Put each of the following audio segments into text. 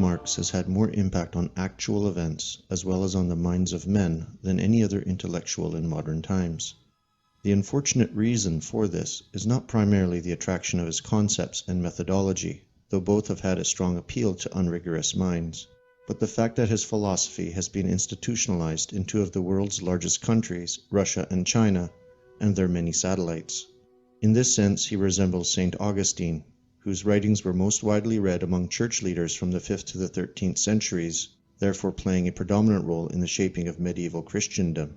Marx has had more impact on actual events as well as on the minds of men than any other intellectual in modern times. The unfortunate reason for this is not primarily the attraction of his concepts and methodology, though both have had a strong appeal to unrigorous minds, but the fact that his philosophy has been institutionalized in two of the world's largest countries, Russia and China, and their many satellites. In this sense, he resembles St. Augustine, whose writings were most widely read among church leaders from the 5th to the 13th centuries, therefore playing a predominant role in the shaping of medieval Christendom.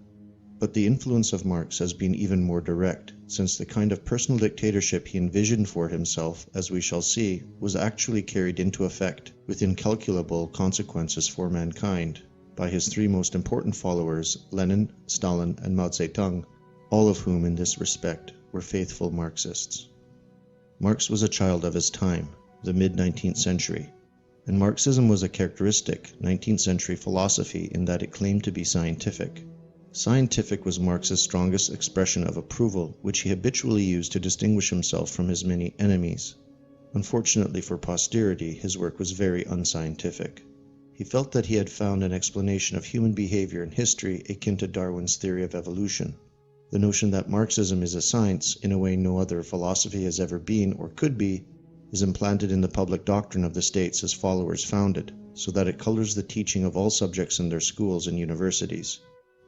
But the influence of Marx has been even more direct, since the kind of personal dictatorship he envisioned for himself, as we shall see, was actually carried into effect, with incalculable consequences for mankind, by his three most important followers, Lenin, Stalin, and Mao Zedong, all of whom in this respect were faithful Marxists. Marx was a child of his time, the mid-19th century, and Marxism was a characteristic 19th century philosophy in that it claimed to be scientific. Scientific was Marx's strongest expression of approval, which he habitually used to distinguish himself from his many enemies. Unfortunately for posterity, his work was very unscientific. He felt that he had found an explanation of human behavior in history akin to Darwin's theory of evolution. The notion that Marxism is a science, in a way no other philosophy has ever been or could be, is implanted in the public doctrine of the states his followers founded, so that it colors the teaching of all subjects in their schools and universities.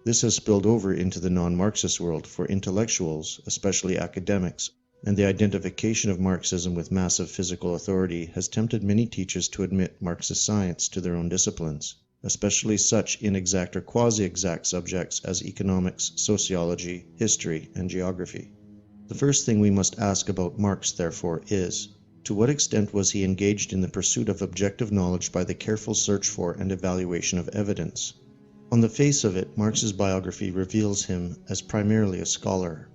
This has spilled over into the non-Marxist world for intellectuals, especially academics, and the identification of Marxism with massive physical authority has tempted many teachers to admit Marxist science to their own disciplines, especially such inexact or quasi-exact subjects as economics, sociology, history, and geography. The first thing we must ask about Marx, therefore, is, to what extent was he engaged in the pursuit of objective knowledge by the careful search for and evaluation of evidence? On the face of it, Marx's biography reveals him as primarily a scholar.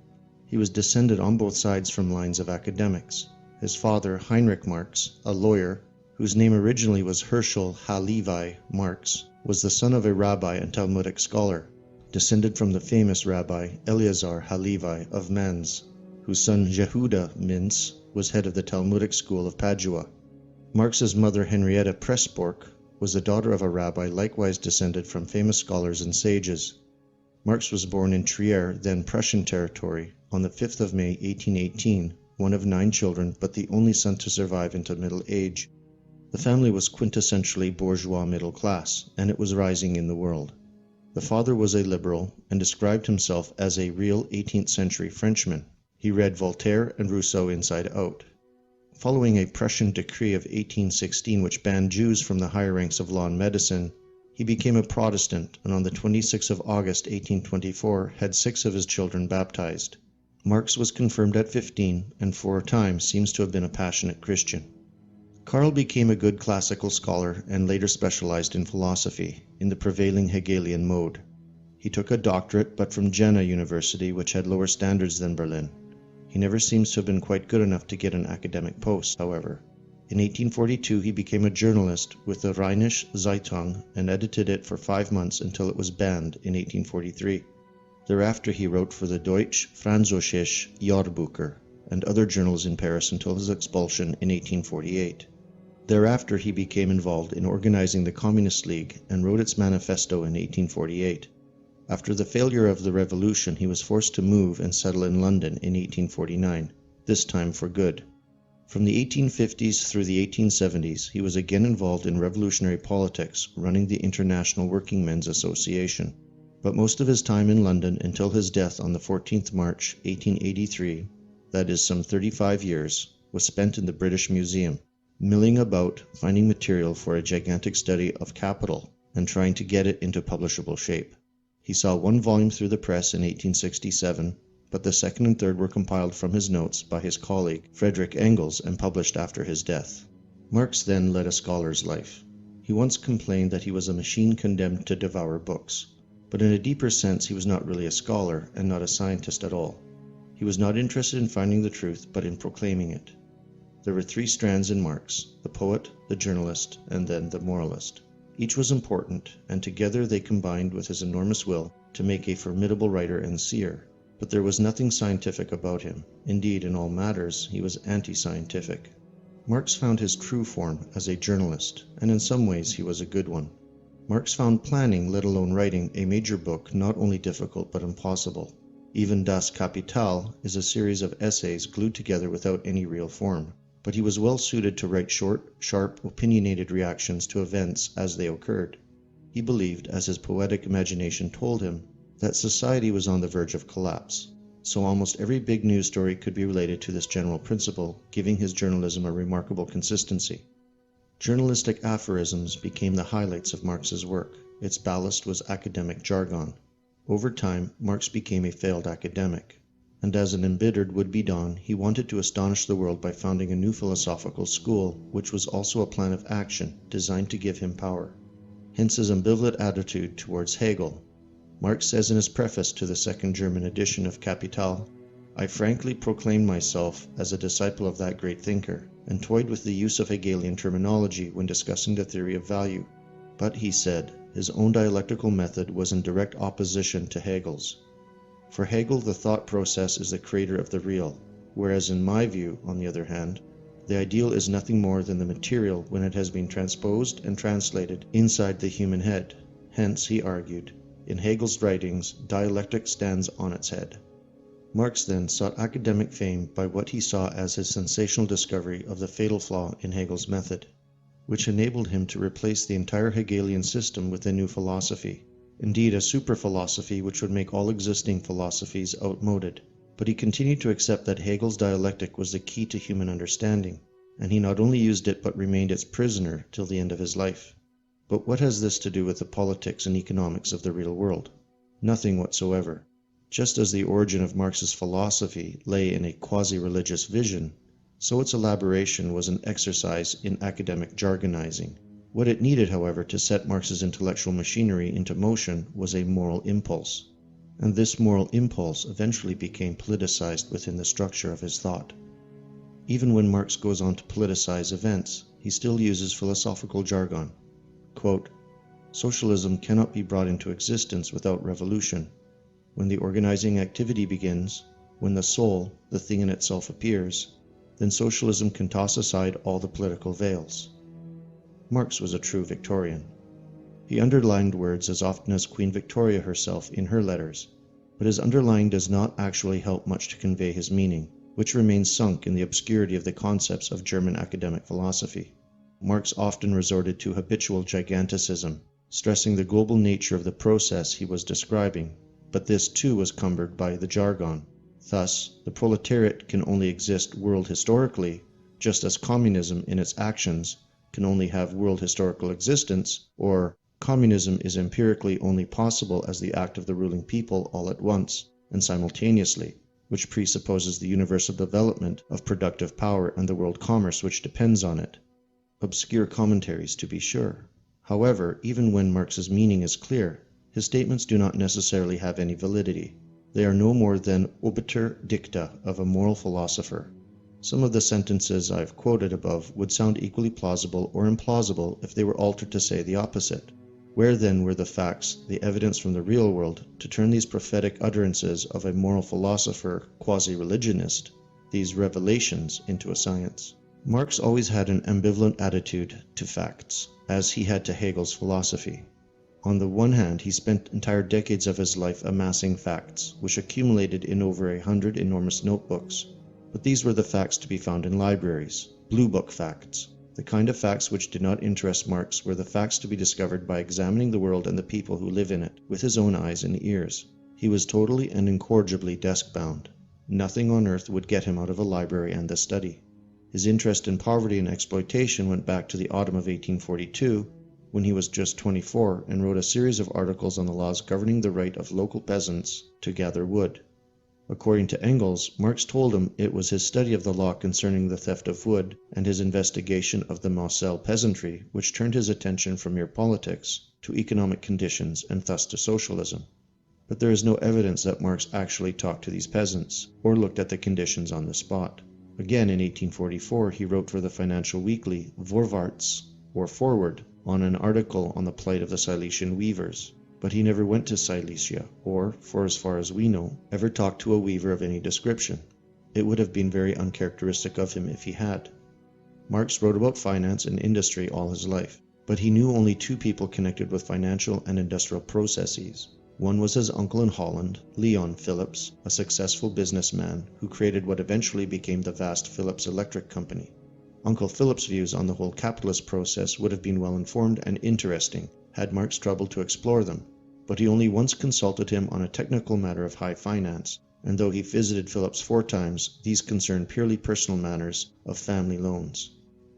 He was descended on both sides from lines of academics. His father, Heinrich Marx, a lawyer, whose name originally was Herschel Halevi Marx, was the son of a rabbi and Talmudic scholar, descended from the famous rabbi Eleazar Halevi of Mainz, whose son Jehuda Mintz was head of the Talmudic school of Padua. Marx's mother Henrietta Pressburg was the daughter of a rabbi likewise descended from famous scholars and sages. Marx was born in Trier, then Prussian territory, on the 5th of May 1818, one of 9 children but the only son to survive into middle age. The family was quintessentially bourgeois middle class, and it was rising in the world. The father was a liberal and described himself as a real 18th century Frenchman. He read Voltaire and Rousseau inside out. Following a Prussian decree of 1816 which banned Jews from the higher ranks of law and medicine, he became a Protestant and on the 26th of August 1824 had 6 of his children baptized. Marx was confirmed at 15 and for a time seems to have been a passionate Christian. Karl became a good classical scholar and later specialized in philosophy, in the prevailing Hegelian mode. He took a doctorate, but from Jena University, which had lower standards than Berlin. He never seems to have been quite good enough to get an academic post, however. In 1842 he became a journalist with the Rheinische Zeitung and edited it for 5 months until it was banned in 1843. Thereafter he wrote for the Deutsch-Französische Jahrbucher and other journals in Paris until his expulsion in 1848. Thereafter he became involved in organizing the Communist League and wrote its manifesto in 1848. After the failure of the revolution, he was forced to move and settle in London in 1849, this time for good. From the 1850s through the 1870s, he was again involved in revolutionary politics, running the International Working Men's Association. But most of his time in London until his death on the 14th March, 1883, that is some 35 years, was spent in the British Museum, milling about, finding material for a gigantic study of capital, and trying to get it into publishable shape. He saw 1 volume through the press in 1867, but the second and third were compiled from his notes by his colleague Friedrich Engels and published after his death. Marx then led a scholar's life. He once complained that he was a machine condemned to devour books, but in a deeper sense he was not really a scholar and not a scientist at all. He was not interested in finding the truth, but in proclaiming it. There were 3 strands in Marx: the poet, the journalist, and then the moralist. Each was important, and together they combined with his enormous will to make a formidable writer and seer. But there was nothing scientific about him. Indeed, in all matters, he was anti-scientific. Marx found his true form as a journalist, and in some ways he was a good one. Marx found planning, let alone writing, a major book not only difficult but impossible. Even Das Kapital is a series of essays glued together without any real form, but he was well suited to write short, sharp, opinionated reactions to events as they occurred. He believed, as his poetic imagination told him, that society was on the verge of collapse, so almost every big news story could be related to this general principle, giving his journalism a remarkable consistency. Journalistic aphorisms became the highlights of Marx's work. Its ballast was academic jargon. Over time, Marx became a failed academic, and as an embittered would-be Don, he wanted to astonish the world by founding a new philosophical school, which was also a plan of action designed to give him power. Hence his ambivalent attitude towards Hegel. Marx says in his preface to the second German edition of Kapital, "I frankly proclaimed myself as a disciple of that great thinker, and toyed with the use of Hegelian terminology when discussing the theory of value. But," he said, his own dialectical method was in direct opposition to Hegel's. For Hegel, the thought process is the creator of the real, whereas in my view, on the other hand, the ideal is nothing more than the material when it has been transposed and translated inside the human head. Hence, he argued, in Hegel's writings, dialectic stands on its head. Marx then sought academic fame by what he saw as his sensational discovery of the fatal flaw in Hegel's method, which enabled him to replace the entire Hegelian system with a new philosophy, indeed a super-philosophy which would make all existing philosophies outmoded. But he continued to accept that Hegel's dialectic was the key to human understanding, and he not only used it but remained its prisoner till the end of his life. But what has this to do with the politics and economics of the real world? Nothing whatsoever. Just as the origin of Marx's philosophy lay in a quasi-religious vision, so its elaboration was an exercise in academic jargonizing. What it needed, however, to set Marx's intellectual machinery into motion was a moral impulse, and this moral impulse eventually became politicized within the structure of his thought. Even when Marx goes on to politicize events, he still uses philosophical jargon. Quote, "Socialism cannot be brought into existence without revolution. When the organizing activity begins, when the soul, the thing in itself, appears, then socialism can toss aside all the political veils." Marx was a true Victorian. He underlined words as often as Queen Victoria herself in her letters, but his underlying does not actually help much to convey his meaning, which remains sunk in the obscurity of the concepts of German academic philosophy. Marx often resorted to habitual giganticism, stressing the global nature of the process he was describing, but this too was cumbered by the jargon. Thus, the proletariat can only exist world historically, just as communism in its actions can only have world historical existence, or communism is empirically only possible as the act of the ruling people all at once and simultaneously, which presupposes the universal development of productive power and the world commerce which depends on it. Obscure commentaries, to be sure. However, even when Marx's meaning is clear, his statements do not necessarily have any validity. They are no more than obiter dicta of a moral philosopher. Some of the sentences I've quoted above would sound equally plausible or implausible if they were altered to say the opposite. Where then were the facts, the evidence from the real world, to turn these prophetic utterances of a moral philosopher, quasi-religionist, these revelations, into a science? Marx always had an ambivalent attitude to facts, as he had to Hegel's philosophy. On the one hand, he spent entire decades of his life amassing facts, which accumulated in over 100 enormous notebooks. But these were the facts to be found in libraries, blue book facts. The kind of facts which did not interest Marx were the facts to be discovered by examining the world and the people who live in it, with his own eyes and ears. He was totally and incorrigibly desk-bound. Nothing on earth would get him out of a library and the study. His interest in poverty and exploitation went back to the autumn of 1842, when he was just 24 and wrote a series of articles on the laws governing the right of local peasants to gather wood. According to Engels, Marx told him it was his study of the law concerning the theft of wood and his investigation of the Moselle peasantry which turned his attention from mere politics to economic conditions and thus to socialism. But there is no evidence that Marx actually talked to these peasants or looked at the conditions on the spot. Again, in 1844, he wrote for the financial weekly Voorwaarts, or Forward, on an article on the plight of the Silesian weavers. But he never went to Silesia, or, for as far as we know, ever talked to a weaver of any description. It would have been very uncharacteristic of him if he had. Marx wrote about finance and industry all his life, but he knew only two people connected with financial and industrial processes. One was his uncle in Holland, Leon Philips, a successful businessman who created what eventually became the vast Philips Electric Company. Uncle Philip's views on the whole capitalist process would have been well-informed and interesting had Marx troubled to explore them, but he only once consulted him on a technical matter of high finance, and though he visited Phillips 4 times, these concerned purely personal matters of family loans.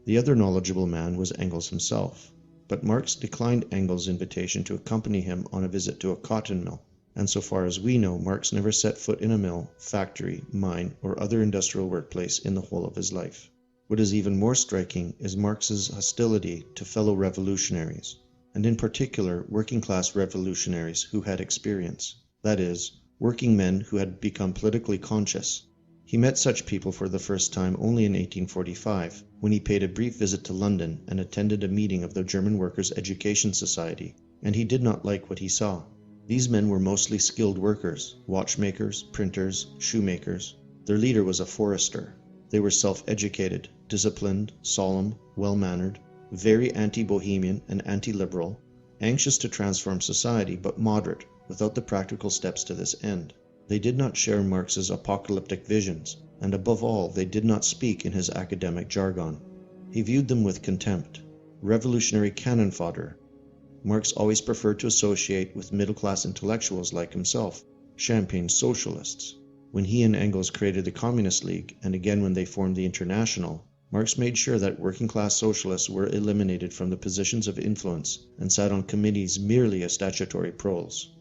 The other knowledgeable man was Engels himself, but Marx declined Engels' invitation to accompany him on a visit to a cotton mill, and so far as we know, Marx never set foot in a mill, factory, mine, or other industrial workplace in the whole of his life. What is even more striking is Marx's hostility to fellow revolutionaries, and in particular working-class revolutionaries who had experience, that is, working men who had become politically conscious. He met such people for the first time only in 1845, when he paid a brief visit to London and attended a meeting of the German Workers' Education Society, and he did not like what he saw. These men were mostly skilled workers, watchmakers, printers, shoemakers. Their leader was a forester. They were self-educated, disciplined, solemn, well-mannered, very anti-bohemian and anti-liberal, anxious to transform society but moderate, without the practical steps to this end. They did not share Marx's apocalyptic visions, and above all, they did not speak in his academic jargon. He viewed them with contempt. Revolutionary cannon fodder. Marx always preferred to associate with middle-class intellectuals like himself, champagne socialists. When he and Engels created the Communist League, and again when they formed the International, Marx made sure that working-class socialists were eliminated from the positions of influence and sat on committees merely as statutory proles.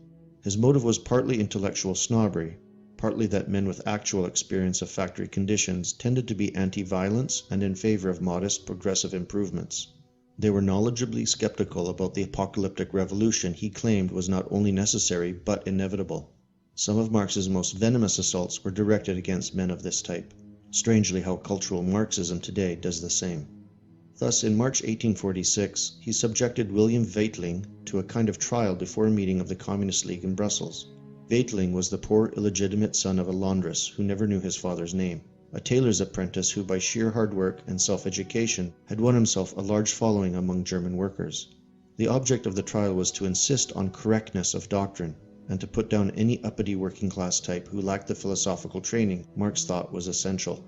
His motive was partly intellectual snobbery, partly that men with actual experience of factory conditions tended to be anti-violence and in favor of modest, progressive improvements. They were knowledgeably skeptical about the apocalyptic revolution he claimed was not only necessary but inevitable. Some of Marx's most venomous assaults were directed against men of this type. Strangely how cultural Marxism today does the same. Thus, in March 1846, he subjected William Weitling to a kind of trial before a meeting of the Communist League in Brussels. Weitling was the poor illegitimate son of a laundress who never knew his father's name, a tailor's apprentice who by sheer hard work and self-education had won himself a large following among German workers. The object of the trial was to insist on correctness of doctrine, and to put down any uppity working-class type who lacked the philosophical training Marx thought was essential.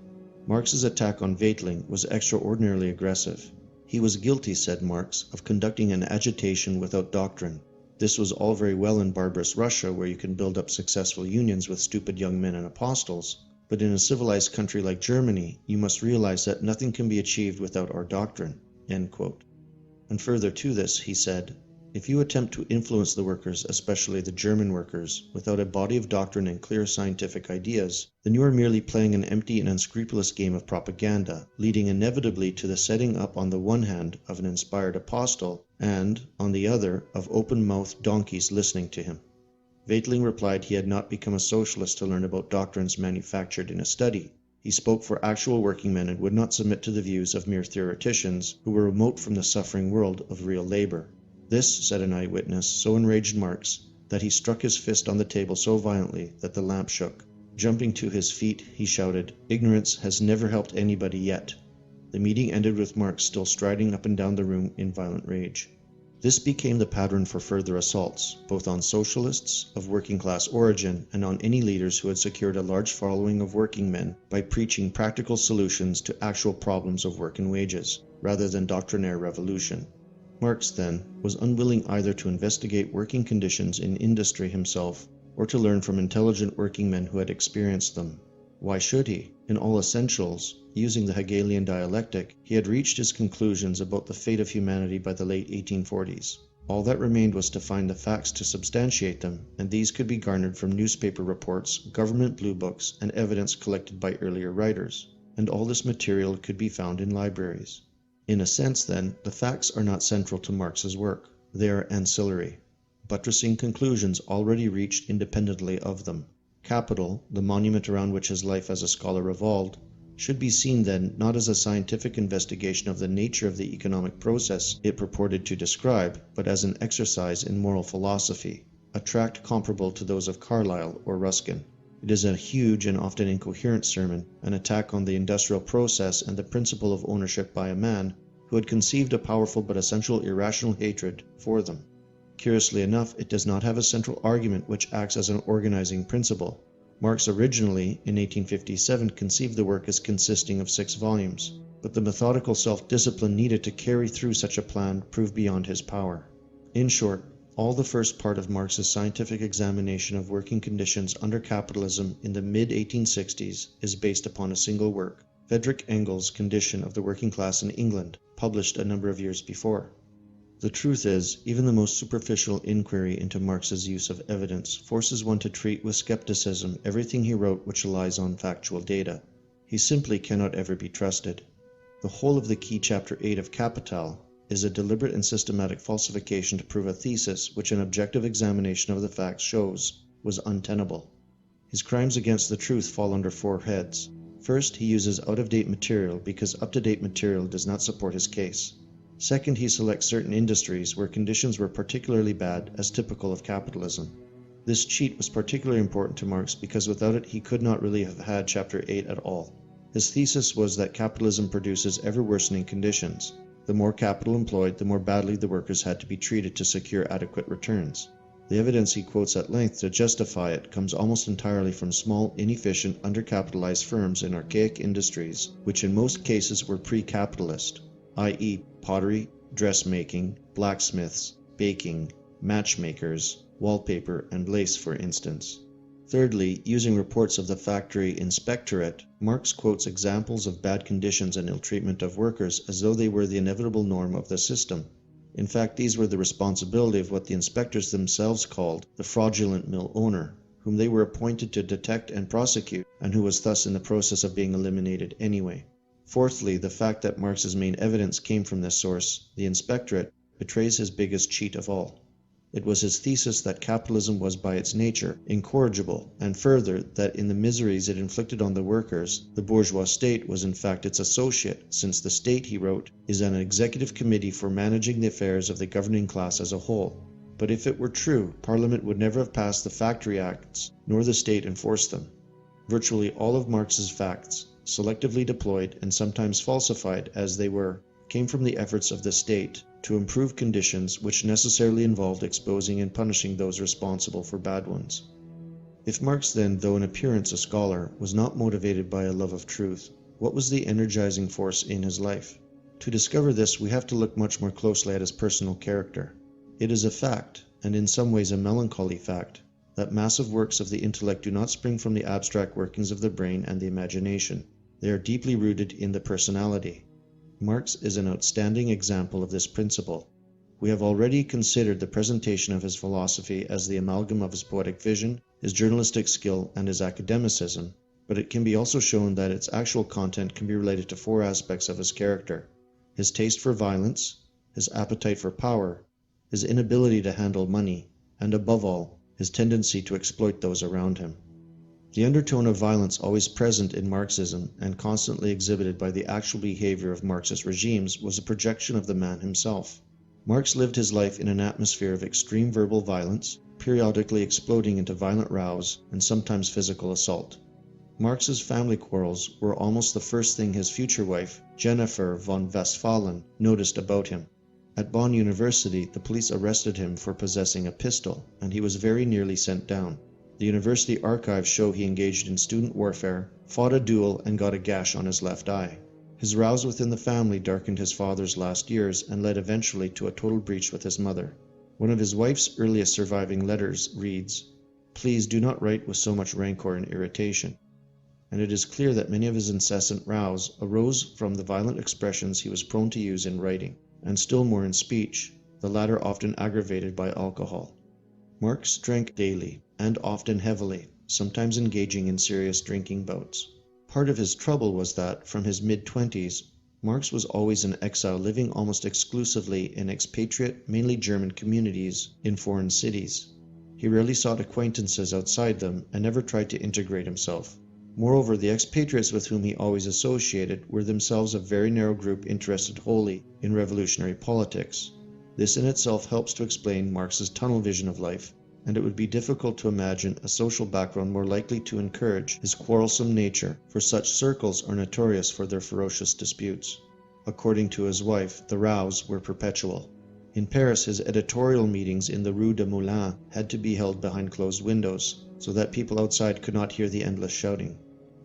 Marx's attack on Weitling was extraordinarily aggressive. He was guilty, said Marx, of conducting an agitation without doctrine. This was all very well in barbarous Russia, where you can build up successful unions with stupid young men and apostles, but in a civilized country like Germany, you must realize that nothing can be achieved without our doctrine." End quote. And further to this, he said, "If you attempt to influence the workers, especially the German workers, without a body of doctrine and clear scientific ideas, then you are merely playing an empty and unscrupulous game of propaganda, leading inevitably to the setting up on the one hand of an inspired apostle, and, on the other, of open-mouthed donkeys listening to him." Weitling replied he had not become a socialist to learn about doctrines manufactured in a study. He spoke for actual working men and would not submit to the views of mere theoreticians who were remote from the suffering world of real labor. This, said an eyewitness, so enraged Marx that he struck his fist on the table so violently that the lamp shook. Jumping to his feet, he shouted, "Ignorance has never helped anybody yet." The meeting ended with Marx still striding up and down the room in violent rage. This became the pattern for further assaults, both on socialists of working-class origin and on any leaders who had secured a large following of working men by preaching practical solutions to actual problems of work and wages, rather than doctrinaire revolution. Marx, then, was unwilling either to investigate working conditions in industry himself, or to learn from intelligent working men who had experienced them. Why should he? In all essentials, using the Hegelian dialectic, he had reached his conclusions about the fate of humanity by the late 1840s. All that remained was to find the facts to substantiate them, and these could be garnered from newspaper reports, government blue books, and evidence collected by earlier writers. And all this material could be found in libraries. In a sense, then, the facts are not central to Marx's work. They are ancillary, buttressing conclusions already reached independently of them. Capital, the monument around which his life as a scholar revolved, should be seen then not as a scientific investigation of the nature of the economic process it purported to describe, but as an exercise in moral philosophy, a tract comparable to those of Carlyle or Ruskin. It is a huge and often incoherent sermon, an attack on the industrial process and the principle of ownership by a man who had conceived a powerful but essential irrational hatred for them. Curiously enough, it does not have a central argument which acts as an organizing principle. Marx originally, in 1857, conceived the work as consisting of 6 volumes, but the methodical self-discipline needed to carry through such a plan proved beyond his power. In short, all the first part of Marx's scientific examination of working conditions under capitalism in the mid-1860s is based upon a single work, Friedrich Engels' Condition of the Working Class in England, published a number of years before. The truth is, even the most superficial inquiry into Marx's use of evidence forces one to treat with skepticism everything he wrote which relies on factual data. He simply cannot ever be trusted. The whole of the key Chapter 8 of Capital is a deliberate and systematic falsification to prove a thesis which an objective examination of the facts shows was untenable. His crimes against the truth fall under 4 heads. First, he uses out-of-date material because up-to-date material does not support his case. Second, he selects certain industries where conditions were particularly bad as typical of capitalism. This cheat was particularly important to Marx because without it he could not really have had Chapter 8 at all. His thesis was that capitalism produces ever-worsening conditions. The more capital employed, the more badly the workers had to be treated to secure adequate returns. The evidence he quotes at length to justify it comes almost entirely from small, inefficient, undercapitalized firms in archaic industries, which in most cases were pre-capitalist, i.e. pottery, dressmaking, blacksmiths, baking, matchmakers, wallpaper, and lace, for instance. Thirdly, using reports of the factory inspectorate, Marx quotes examples of bad conditions and ill-treatment of workers as though they were the inevitable norm of the system. In fact, these were the responsibility of what the inspectors themselves called the fraudulent mill owner, whom they were appointed to detect and prosecute, and who was thus in the process of being eliminated anyway. Fourthly, the fact that Marx's main evidence came from this source, the inspectorate, betrays his biggest cheat of all. It was his thesis that capitalism was by its nature incorrigible, and further, that in the miseries it inflicted on the workers, the bourgeois state was in fact its associate, since the state, he wrote, is an executive committee for managing the affairs of the governing class as a whole. But if it were true, Parliament would never have passed the Factory Acts, nor the state enforced them. Virtually all of Marx's facts, selectively deployed and sometimes falsified as they were, came from the efforts of the state to improve conditions which necessarily involved exposing and punishing those responsible for bad ones. If Marx then, though in appearance a scholar, was not motivated by a love of truth, what was the energizing force in his life? To discover this, we have to look much more closely at his personal character. It is a fact, and in some ways a melancholy fact, that massive works of the intellect do not spring from the abstract workings of the brain and the imagination. They are deeply rooted in the personality. Marx is an outstanding example of this principle. We have already considered the presentation of his philosophy as the amalgam of his poetic vision, his journalistic skill, and his academicism, but it can be also shown that its actual content can be related to 4 aspects of his character: his taste for violence, his appetite for power, his inability to handle money, and above all, his tendency to exploit those around him. The undertone of violence always present in Marxism and constantly exhibited by the actual behavior of Marxist regimes was a projection of the man himself. Marx lived his life in an atmosphere of extreme verbal violence, periodically exploding into violent rows and sometimes physical assault. Marx's family quarrels were almost the first thing his future wife, Jennifer von Westphalen, noticed about him. At Bonn University, the police arrested him for possessing a pistol, and he was very nearly sent down. The university archives show he engaged in student warfare, fought a duel, and got a gash on his left eye. His rows within the family darkened his father's last years and led eventually to a total breach with his mother. One of his wife's earliest surviving letters reads, "Please do not write with so much rancor and irritation." And it is clear that many of his incessant rows arose from the violent expressions he was prone to use in writing, and still more in speech, the latter often aggravated by alcohol. Marx drank daily, and often heavily, sometimes engaging in serious drinking bouts. Part of his trouble was that, from his mid-20s, Marx was always an exile living almost exclusively in expatriate, mainly German communities in foreign cities. He rarely sought acquaintances outside them and never tried to integrate himself. Moreover, the expatriates with whom he always associated were themselves a very narrow group interested wholly in revolutionary politics. This in itself helps to explain Marx's tunnel vision of life, and it would be difficult to imagine a social background more likely to encourage his quarrelsome nature, for such circles are notorious for their ferocious disputes. According to his wife, the rows were perpetual. In Paris, his editorial meetings in the Rue de Moulins had to be held behind closed windows, so that people outside could not hear the endless shouting.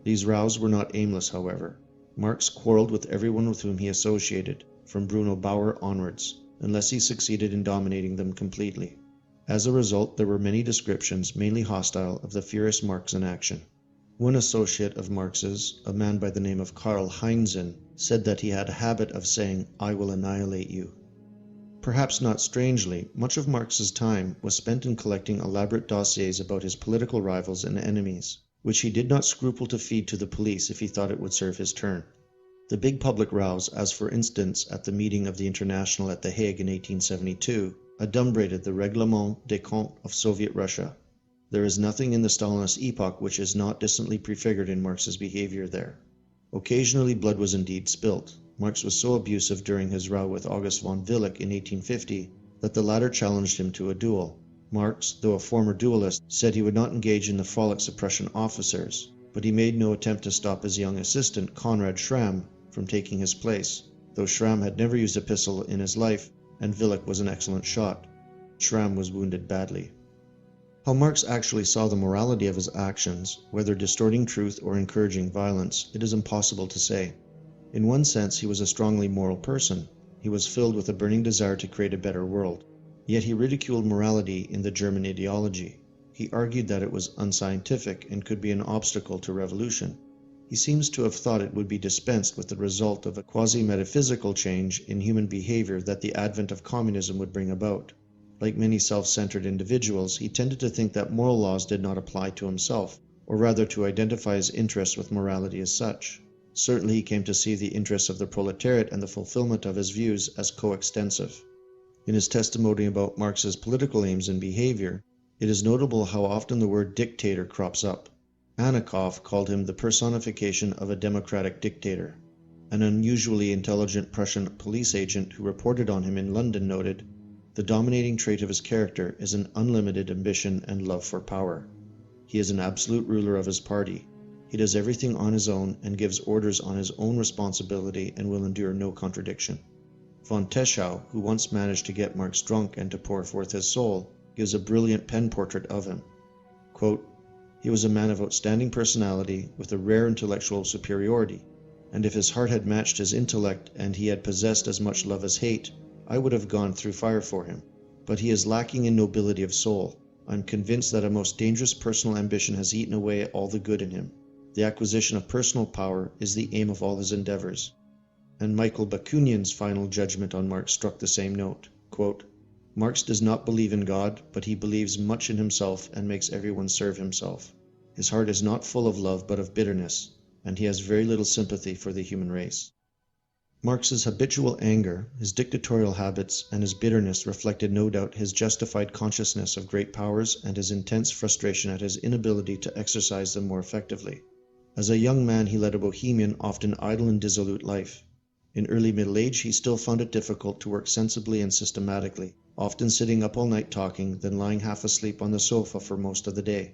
These rows were not aimless, however. Marx quarreled with everyone with whom he associated, from Bruno Bauer onwards, unless he succeeded in dominating them completely. As a result, there were many descriptions, mainly hostile, of the furious Marx in action. One associate of Marx's, a man by the name of Karl Heinzen, said that he had a habit of saying, "I will annihilate you." Perhaps not strangely, much of Marx's time was spent in collecting elaborate dossiers about his political rivals and enemies, which he did not scruple to feed to the police if he thought it would serve his turn. The big public rows, as for instance at the meeting of the International at The Hague in 1872, adumbrated the Règlement des Comptes of Soviet Russia. There is nothing in the Stalinist epoch which is not distantly prefigured in Marx's behavior there. Occasionally blood was indeed spilt. Marx was so abusive during his row with August von Willich in 1850 that the latter challenged him to a duel. Marx, though a former duelist, said he would not engage in the frolics of Prussian officers, but he made no attempt to stop his young assistant, Konrad Schramm, from taking his place, though Schramm had never used a pistol in his life, and Willich was an excellent shot. Schramm was wounded badly. How Marx actually saw the morality of his actions, whether distorting truth or encouraging violence, it is impossible to say. In one sense, he was a strongly moral person. He was filled with a burning desire to create a better world. Yet he ridiculed morality in the German ideology. He argued that it was unscientific and could be an obstacle to revolution. He seems to have thought it would be dispensed with the result of a quasi-metaphysical change in human behavior that the advent of communism would bring about. Like many self-centered individuals, he tended to think that moral laws did not apply to himself, or rather to identify his interests with morality as such. Certainly he came to see the interests of the proletariat and the fulfillment of his views as coextensive. In his testimony about Marx's political aims and behavior, it is notable how often the word dictator crops up. Anikoff called him the personification of a democratic dictator. An unusually intelligent Prussian police agent who reported on him in London noted, "The dominating trait of his character is an unlimited ambition and love for power. He is an absolute ruler of his party. He does everything on his own and gives orders on his own responsibility and will endure no contradiction." Von Teschau, who once managed to get Marx drunk and to pour forth his soul, gives a brilliant pen portrait of him. Quote, "He was a man of outstanding personality, with a rare intellectual superiority, and if his heart had matched his intellect and he had possessed as much love as hate, I would have gone through fire for him. But he is lacking in nobility of soul. I am convinced that a most dangerous personal ambition has eaten away all the good in him. The acquisition of personal power is the aim of all his endeavors." And Michael Bakunian's final judgment on Marx struck the same note. Quote, "Marx does not believe in God, but he believes much in himself and makes everyone serve himself. His heart is not full of love but of bitterness, and he has very little sympathy for the human race." Marx's habitual anger, his dictatorial habits, and his bitterness reflected no doubt his justified consciousness of great powers and his intense frustration at his inability to exercise them more effectively. As a young man he led a bohemian, often idle and dissolute life. In early middle age he still found it difficult to work sensibly and systematically, often sitting up all night talking, then lying half asleep on the sofa for most of the day.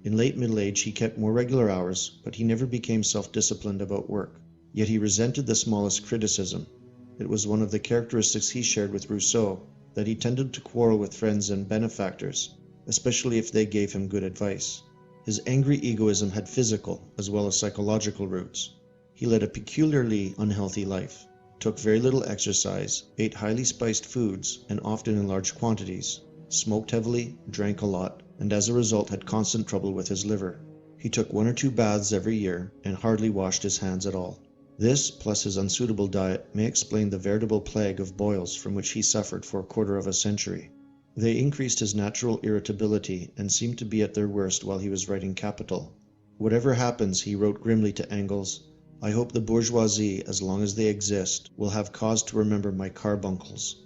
In late middle age he kept more regular hours, but he never became self-disciplined about work. Yet he resented the smallest criticism. It was one of the characteristics he shared with Rousseau, that he tended to quarrel with friends and benefactors, especially if they gave him good advice. His angry egoism had physical as well as psychological roots. He led a peculiarly unhealthy life, took very little exercise, ate highly spiced foods and often in large quantities, smoked heavily, drank a lot, and as a result had constant trouble with his liver. He took 1 or 2 baths every year and hardly washed his hands at all. This, plus his unsuitable diet, may explain the veritable plague of boils from which he suffered for a quarter of a century. They increased his natural irritability and seemed to be at their worst while he was writing Capital. "Whatever happens," he wrote grimly to Engels, "I hope the bourgeoisie, as long as they exist, will have cause to remember my carbuncles."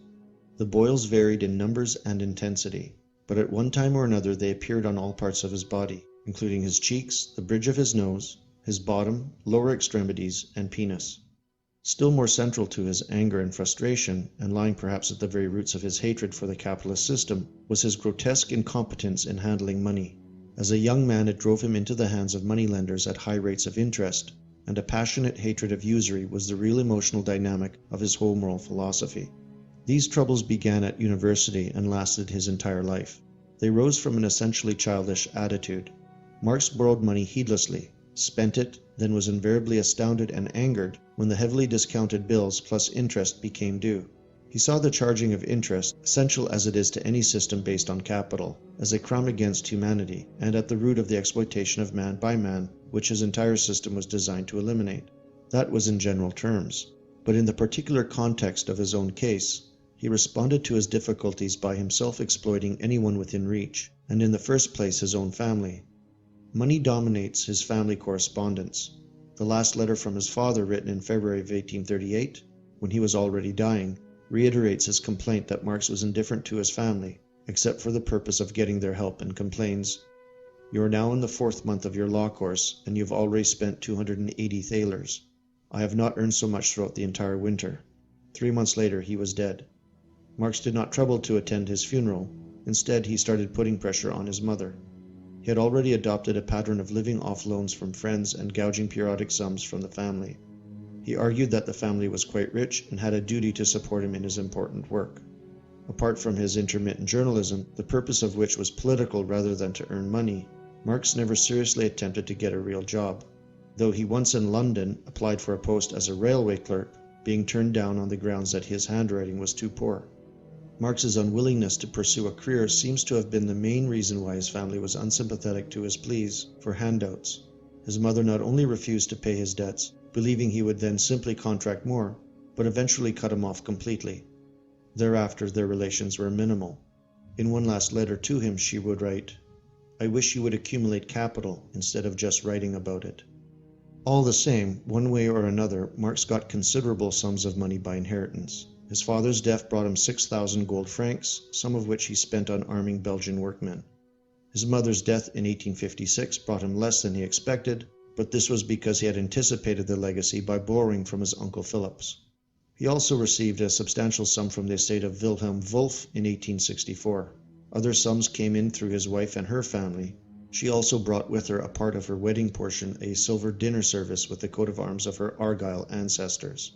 The boils varied in numbers and intensity, but at one time or another they appeared on all parts of his body, including his cheeks, the bridge of his nose, his bottom, lower extremities, and penis. Still more central to his anger and frustration, and lying perhaps at the very roots of his hatred for the capitalist system, was his grotesque incompetence in handling money. As a young man, it drove him into the hands of moneylenders at high rates of interest, and a passionate hatred of usury was the real emotional dynamic of his whole moral philosophy. These troubles began at university and lasted his entire life. They rose from an essentially childish attitude. Marx borrowed money heedlessly, spent it, then was invariably astounded and angered when the heavily discounted bills plus interest became due. He saw the charging of interest, essential as it is to any system based on capital, as a crime against humanity and at the root of the exploitation of man by man, which his entire system was designed to eliminate. That was in general terms. But in the particular context of his own case, he responded to his difficulties by himself exploiting anyone within reach, and in the first place his own family. Money dominates his family correspondence. The last letter from his father, written in February of 1838, when he was already dying, reiterates his complaint that Marx was indifferent to his family, except for the purpose of getting their help, and complains, "You are now in the 4th month of your law course, and you have already spent 280 thalers. I have not earned so much throughout the entire winter." 3 months later, he was dead. Marx did not trouble to attend his funeral. Instead, he started putting pressure on his mother. He had already adopted a pattern of living off loans from friends and gouging periodic sums from the family. He argued that the family was quite rich and had a duty to support him in his important work. Apart from his intermittent journalism, the purpose of which was political rather than to earn money, Marx never seriously attempted to get a real job, though he once in London applied for a post as a railway clerk, being turned down on the grounds that his handwriting was too poor. Marx's unwillingness to pursue a career seems to have been the main reason why his family was unsympathetic to his pleas for handouts. His mother not only refused to pay his debts, believing he would then simply contract more, but eventually cut him off completely. Thereafter, their relations were minimal. In one last letter to him, she would write, "I wish you would accumulate capital instead of just writing about it." All the same, one way or another, Marx got considerable sums of money by inheritance. His father's death brought him 6,000 gold francs, some of which he spent on arming Belgian workmen. His mother's death in 1856 brought him less than he expected, but this was because he had anticipated the legacy by borrowing from his uncle Philips. He also received a substantial sum from the estate of Wilhelm Wolff in 1864. Other sums came in through his wife and her family. She also brought with her a part of her wedding portion, a silver dinner service with the coat of arms of her Argyll ancestors.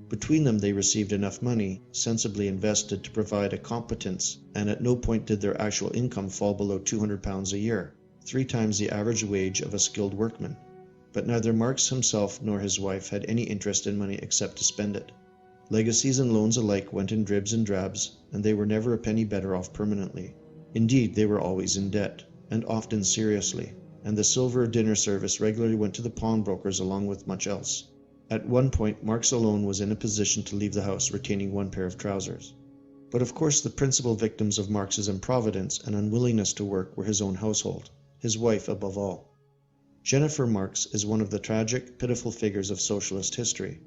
Between them they received enough money, sensibly invested, to provide a competence, and at no point did their actual income fall below £200 a year, 3 times the average wage of a skilled workman. But neither Marx himself nor his wife had any interest in money except to spend it. Legacies and loans alike went in dribs and drabs, and they were never a penny better off permanently. Indeed, they were always in debt, and often seriously, and the silver dinner service regularly went to the pawnbrokers along with much else. At one point, Marx alone was in a position to leave the house retaining 1 pair of trousers. But of course the principal victims of Marx's improvidence and unwillingness to work were his own household, his wife above all. Jennifer Marx is one of the tragic, pitiful figures of socialist history.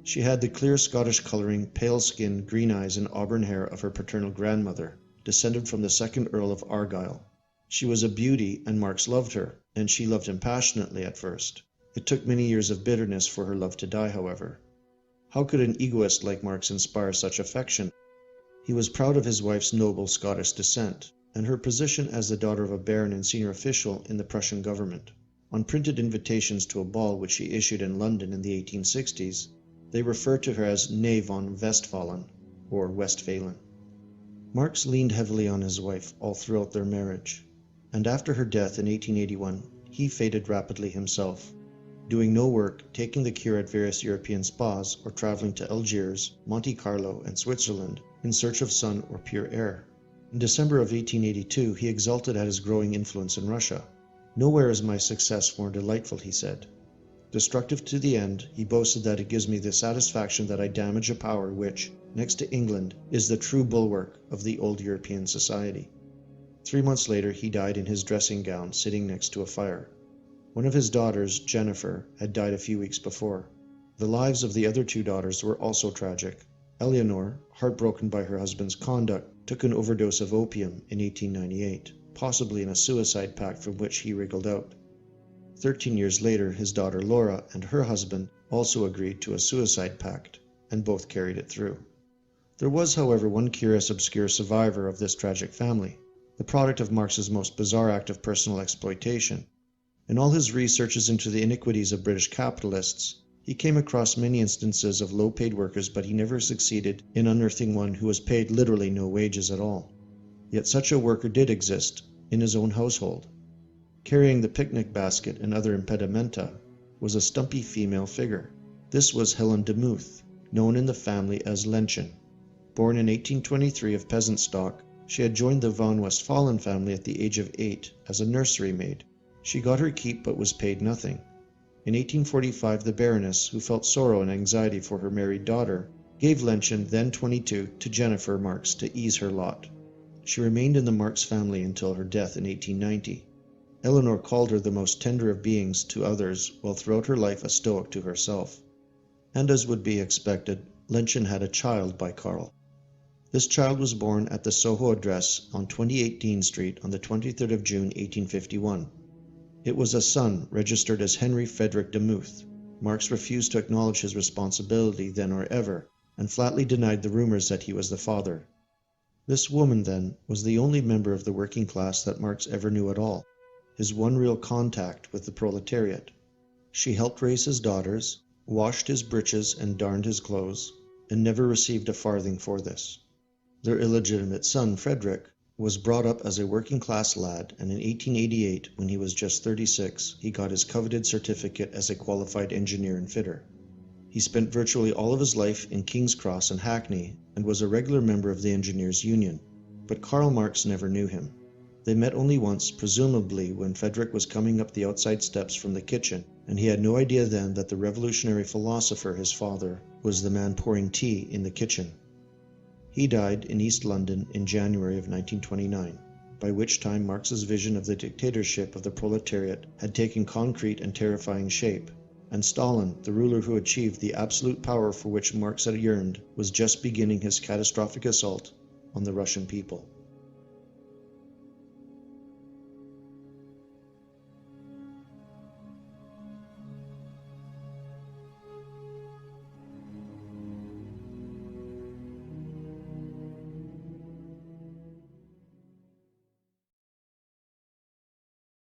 She had the clear Scottish colouring, pale skin, green eyes and auburn hair of her paternal grandmother, descended from the 2nd Earl of Argyll. She was a beauty, and Marx loved her, and she loved him passionately at first. It took many years of bitterness for her love to die, however. How could an egoist like Marx inspire such affection? He was proud of his wife's noble Scottish descent, and her position as the daughter of a baron and senior official in the Prussian government. On printed invitations to a ball which she issued in London in the 1860s, they referred to her as "Née von Westphalen," or Westphalen. Marx leaned heavily on his wife all throughout their marriage, and after her death in 1881, he faded rapidly himself, doing no work, taking the cure at various European spas, or traveling to Algiers, Monte Carlo, and Switzerland in search of sun or pure air. In December of 1882, he exulted at his growing influence in Russia. "Nowhere is my success more delightful," he said. Destructive to the end, he boasted that it gives me the satisfaction that I damage a power which, next to England, is the true bulwark of the old European society. 3 months later, he died in his dressing gown, sitting next to a fire. One of his daughters, Jennifer, had died a few weeks before. The lives of the other 2 daughters were also tragic. Eleanor, heartbroken by her husband's conduct, took an overdose of opium in 1898, possibly in a suicide pact from which he wriggled out. 13 years later, his daughter Laura and her husband also agreed to a suicide pact, and both carried it through. There was, however, one curious obscure survivor of this tragic family, the product of Marx's most bizarre act of personal exploitation. In all his researches into the iniquities of British capitalists, he came across many instances of low-paid workers, but he never succeeded in unearthing one who was paid literally no wages at all. Yet such a worker did exist in his own household. Carrying the picnic basket and other impedimenta was a stumpy female figure. This was Helen de Muth, known in the family as Lenchen. Born in 1823 of peasant stock, she had joined the von Westphalen family at the age of 8 as a nursery maid. She got her keep but was paid nothing. In 1845, the Baroness, who felt sorrow and anxiety for her married daughter, gave Lenchen, then 22, to Jennifer Marx to ease her lot. She remained in the Marx family until her death in 1890. Eleanor called her the most tender of beings to others, while throughout her life a stoic to herself. And as would be expected, Lenchen had a child by Karl. This child was born at the Soho address on 28 Dean Street on the 23rd of June 1851. It was a son registered as Henry Frederick de Muth. Marx refused to acknowledge his responsibility then or ever, and flatly denied the rumors that he was the father. This woman, then, was the only member of the working class that Marx ever knew at all, his one real contact with the proletariat. She helped raise his daughters, washed his breeches and darned his clothes, and never received a farthing for this. Their illegitimate son, Frederick, was brought up as a working-class lad, and in 1888, when he was just 36, he got his coveted certificate as a qualified engineer and fitter. He spent virtually all of his life in King's Cross and Hackney, and was a regular member of the Engineers' Union. But Karl Marx never knew him. They met only once, presumably when Frederick was coming up the outside steps from the kitchen, and he had no idea then that the revolutionary philosopher, his father, was the man pouring tea in the kitchen. He died in East London in January of 1929, by which time Marx's vision of the dictatorship of the proletariat had taken concrete and terrifying shape, and Stalin, the ruler who achieved the absolute power for which Marx had yearned, was just beginning his catastrophic assault on the Russian people.